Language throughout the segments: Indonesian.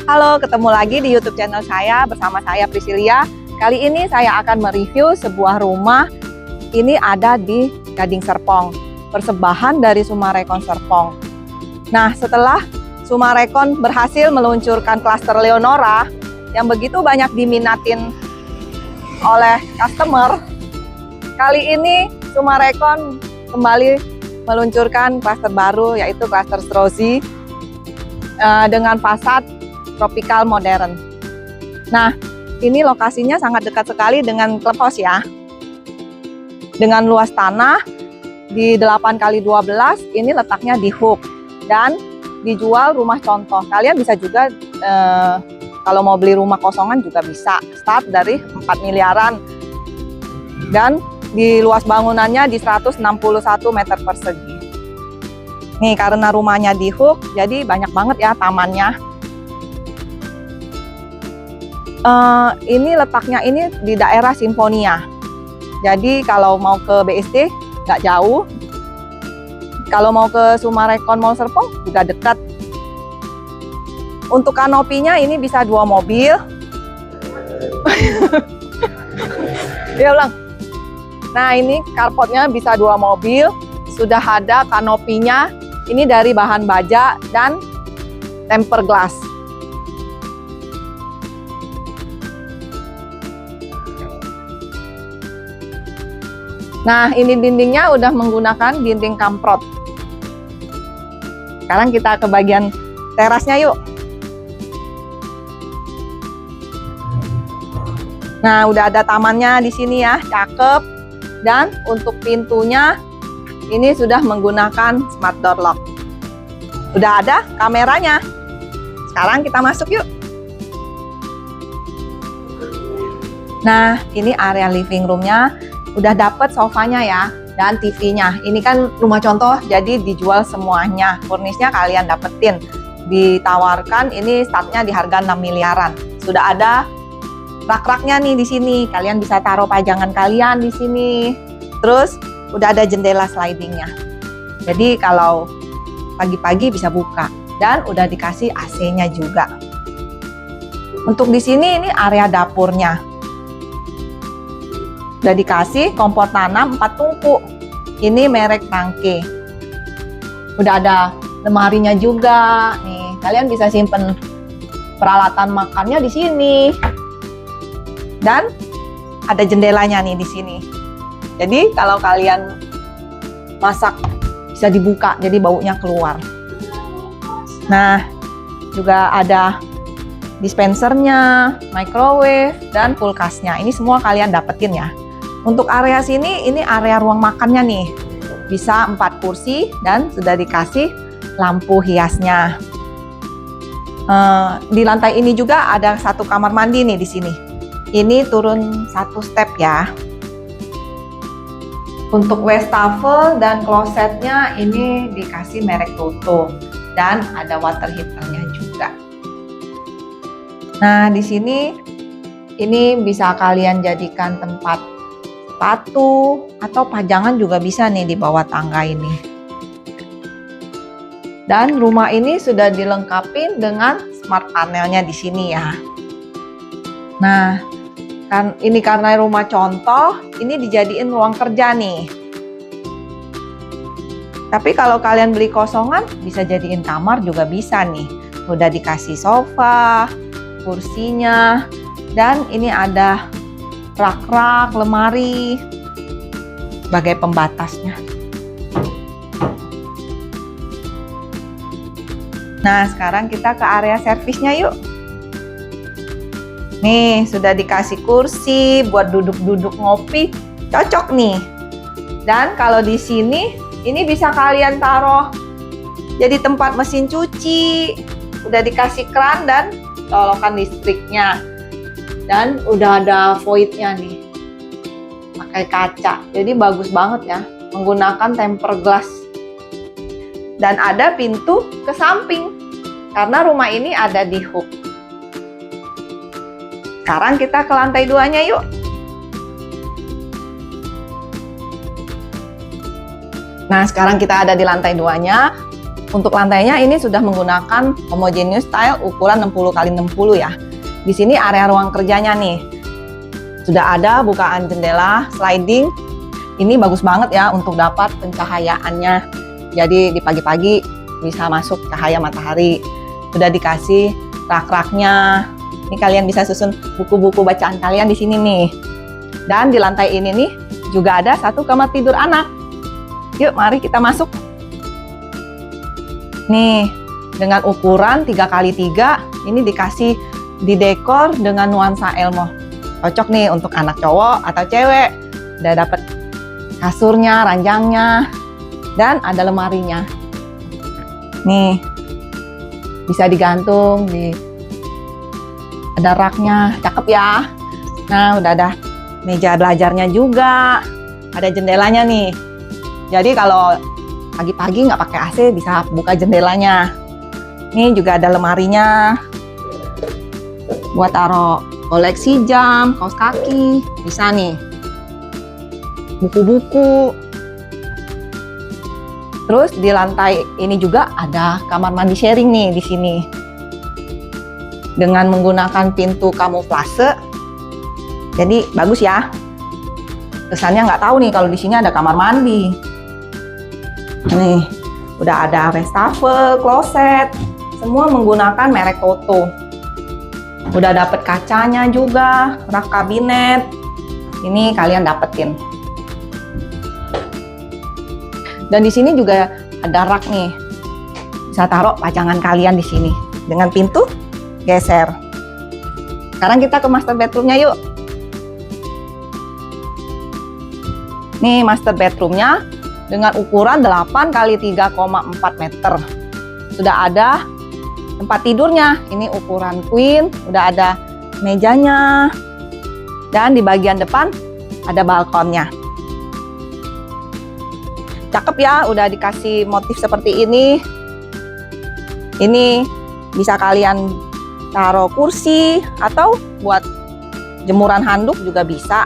Halo, ketemu lagi di YouTube channel saya bersama saya Priscilia. Kali ini saya akan mereview sebuah rumah. Ini ada di Gading Serpong, persembahan dari Summarecon Serpong. Nah, setelah Summarecon berhasil meluncurkan klaster Leonora yang begitu banyak diminatin oleh customer, kali ini Summarecon kembali meluncurkan klaster baru, yaitu klaster Strozzi dengan fasad tropical modern. Nah, ini lokasinya sangat dekat sekali dengan clubhouse ya. Dengan luas tanah di 8x12, ini letaknya di Hook dan dijual rumah contoh. Kalian bisa juga kalau mau beli rumah kosongan juga bisa. Start dari 4 miliaran. Dan di luas bangunannya di 161 meter persegi. Nih, karena rumahnya di Hook, jadi banyak banget ya tamannya. Ini letaknya ini di daerah Simfonia. Jadi kalau mau ke BSD nggak jauh. Kalau mau ke Summarecon Mall Serpong juga dekat. Untuk kanopinya ini bisa 2 mobil. Ya ulang. Nah, ini carportnya bisa 2 mobil. Sudah ada kanopinya. Ini dari bahan baja dan tempered glass. Nah, ini dindingnya udah menggunakan dinding kamprot. Sekarang kita ke bagian terasnya yuk. Nah, udah ada tamannya di sini ya, cakep. Dan untuk pintunya ini sudah menggunakan smart door lock. Udah ada kameranya. Sekarang kita masuk yuk. Nah, ini area living roomnya. Udah dapet sofanya ya, dan TV-nya. Ini kan rumah contoh, jadi dijual semuanya. Furnisnya kalian dapetin. Ditawarkan, ini startnya di harga 6 miliaran. Sudah ada rak-raknya nih di sini. Kalian bisa taruh pajangan kalian di sini. Terus udah ada jendela slidingnya. Jadi kalau pagi-pagi bisa buka. Dan udah dikasih AC-nya juga. Untuk di sini ini area dapurnya. Udah dikasih kompor tanam 4 tungku. Ini merek Tangke. Udah ada lemarinya juga. Nih, kalian bisa simpen peralatan makannya di sini. Dan ada jendelanya nih di sini. Jadi kalau kalian masak bisa dibuka, jadi baunya keluar. Nah, juga ada dispensernya, microwave, dan kulkasnya. Ini semua kalian dapetin ya. Untuk area sini, ini area ruang makannya nih. Bisa 4 kursi dan sudah dikasih lampu hiasnya. Di lantai ini juga ada 1 kamar mandi nih di sini. Ini turun 1 step ya. Untuk wastafel dan klosetnya ini dikasih merek Toto dan ada water heaternya juga. Nah, di sini ini bisa kalian jadikan tempat sepatu atau pajangan juga bisa nih di bawah tangga ini. Dan rumah ini sudah dilengkapi dengan smart panelnya di sini ya. Nah, kan ini karena rumah contoh, ini dijadiin ruang kerja nih. Tapi kalau kalian beli kosongan, bisa jadiin kamar juga bisa nih. Udah dikasih sofa, kursinya, dan ini ada rak-rak, lemari sebagai pembatasnya. Nah, sekarang kita ke area servisnya yuk. Nih, sudah dikasih kursi buat duduk-duduk ngopi, cocok nih. Dan kalau di sini, ini bisa kalian taruh jadi tempat mesin cuci. Udah dikasih keran dan colokan listriknya. Dan udah ada voidnya nih, pakai kaca, jadi bagus banget ya, menggunakan tempered glass. Dan ada pintu ke samping, karena rumah ini ada di Hook. Sekarang kita ke lantai 2-nya yuk. Nah, sekarang kita ada di lantai 2-nya. Untuk lantainya ini sudah menggunakan homogeneous tile ukuran 60x60 ya. Di sini area ruang kerjanya nih. Sudah ada bukaan jendela sliding. Ini bagus banget ya untuk dapat pencahayaannya. Jadi di pagi-pagi bisa masuk cahaya matahari. Sudah dikasih rak-raknya. Ini kalian bisa susun buku-buku bacaan kalian di sini nih. Dan di lantai ini nih juga ada satu kamar tidur anak. Yuk, mari kita masuk. Nih, dengan ukuran 3x3, ini dikasih didekor dengan nuansa Elmo. Cocok nih untuk anak cowok atau cewek. Udah dapet kasurnya, ranjangnya, dan ada lemarinya. Nih, bisa digantung, ada raknya, cakep ya. Nah, udah ada meja belajarnya juga, ada jendelanya nih. Jadi kalau pagi-pagi nggak pakai AC bisa buka jendelanya. Ini juga ada lemarinya buat taruh koleksi jam, kaos kaki, bisa nih. Buku-buku. Terus di lantai ini juga ada kamar mandi sharing nih di sini. Dengan menggunakan pintu kamuflase. Jadi bagus ya. Kesannya nggak tahu nih kalau di sini ada kamar mandi. Nih, udah ada wastafel, kloset, semua menggunakan merek Toto. Udah dapet kacanya juga, rak kabinet. Ini kalian dapetin. Dan di sini juga ada rak nih. Bisa taruh pajangan kalian di sini dengan pintu geser. Sekarang kita ke master bedroomnya yuk. Nih master bedroomnya dengan ukuran 8x3,4 meter. Sudah ada tempat tidurnya. Ini ukuran queen, udah ada mejanya. Dan di bagian depan ada balkonnya. Cakep ya, udah dikasih motif seperti ini. Ini bisa kalian taruh kursi atau buat jemuran handuk juga bisa.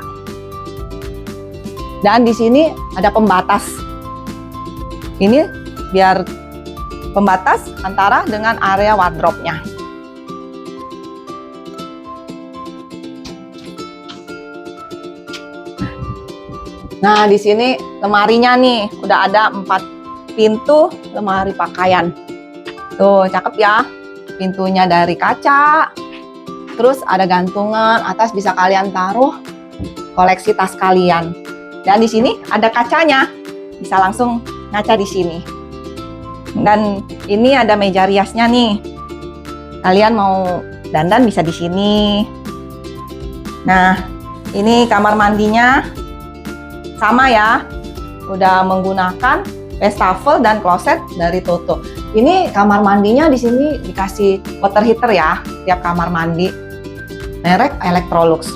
Dan di sini ada pembatas. Ini biar pembatas antara dengan area wardrobe-nya. Nah, di sini lemarinya nih, udah ada 4 pintu lemari pakaian. Tuh, cakep ya. Pintunya dari kaca. Terus ada gantungan, atas bisa kalian taruh koleksi tas kalian. Dan di sini ada kacanya. Bisa langsung ngaca di sini. Dan ini ada meja riasnya nih. Kalian mau dandan bisa di sini. Nah, ini kamar mandinya sama ya. Udah menggunakan wastafel dan kloset dari Toto. Ini kamar mandinya di sini dikasih water heater ya, tiap kamar mandi. Merek Electrolux.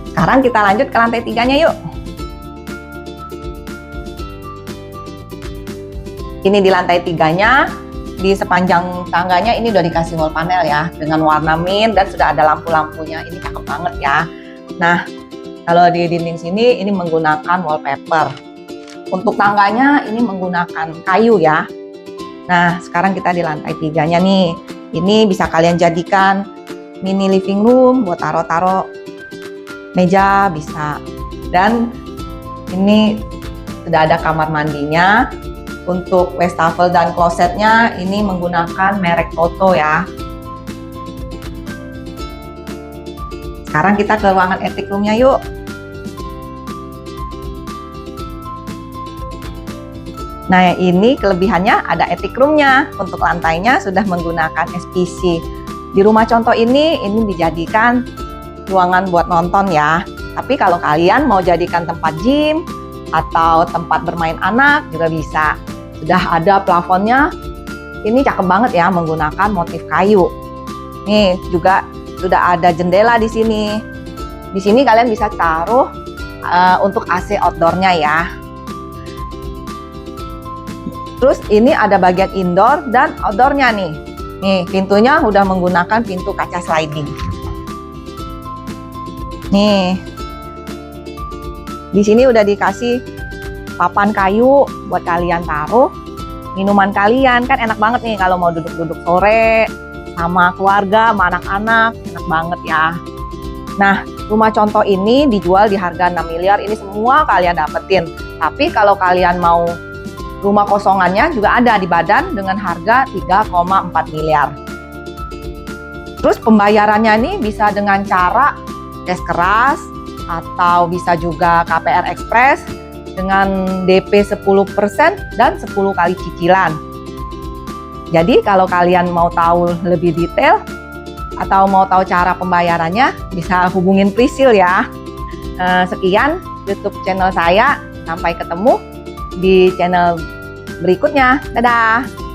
Sekarang kita lanjut ke lantai 3-nya yuk. Ini di lantai 3-nya, di sepanjang tangganya ini udah dikasih wall panel ya, dengan warna mint dan sudah ada lampu-lampunya. Ini cakep banget ya. Nah, kalau di dinding sini ini menggunakan wallpaper. Untuk tangganya ini menggunakan kayu ya. Nah, sekarang kita di lantai 3-nya nih. Ini bisa kalian jadikan mini living room buat taruh-taruh meja bisa. Dan ini sudah ada kamar mandinya. Untuk wastafel dan klosetnya ini menggunakan merek Toto ya. Sekarang kita ke ruangan attic room-nya yuk. Nah, ini kelebihannya ada attic room-nya. Untuk lantainya sudah menggunakan SPC. Di rumah contoh ini dijadikan ruangan buat nonton ya. Tapi kalau kalian mau jadikan tempat gym atau tempat bermain anak juga bisa. Sudah ada plafonnya. Ini cakep banget ya, menggunakan motif kayu. Nih juga sudah ada jendela di sini. Di sini kalian bisa taruh untuk AC outdoor-nya ya. Terus ini ada bagian indoor dan outdoor-nya nih. Nih, pintunya udah menggunakan pintu kaca sliding. Nih. Di sini udah dikasih papan kayu buat kalian taruh. minuman kalian. Kan enak banget nih kalau mau duduk-duduk sore sama keluarga, sama anak-anak, enak banget ya. Nah, rumah contoh ini dijual di harga 6 miliar, ini semua kalian dapetin. Tapi kalau kalian mau rumah kosongannya juga ada di Badan dengan harga 3,4 miliar. Terus pembayarannya ini bisa dengan cara cash keras atau bisa juga KPR Express dengan DP 10% dan 10 kali cicilan. Jadi kalau kalian mau tahu lebih detail atau mau tahu cara pembayarannya, bisa hubungin Prisil ya. Sekian YouTube channel saya, sampai ketemu di channel berikutnya. Dadah!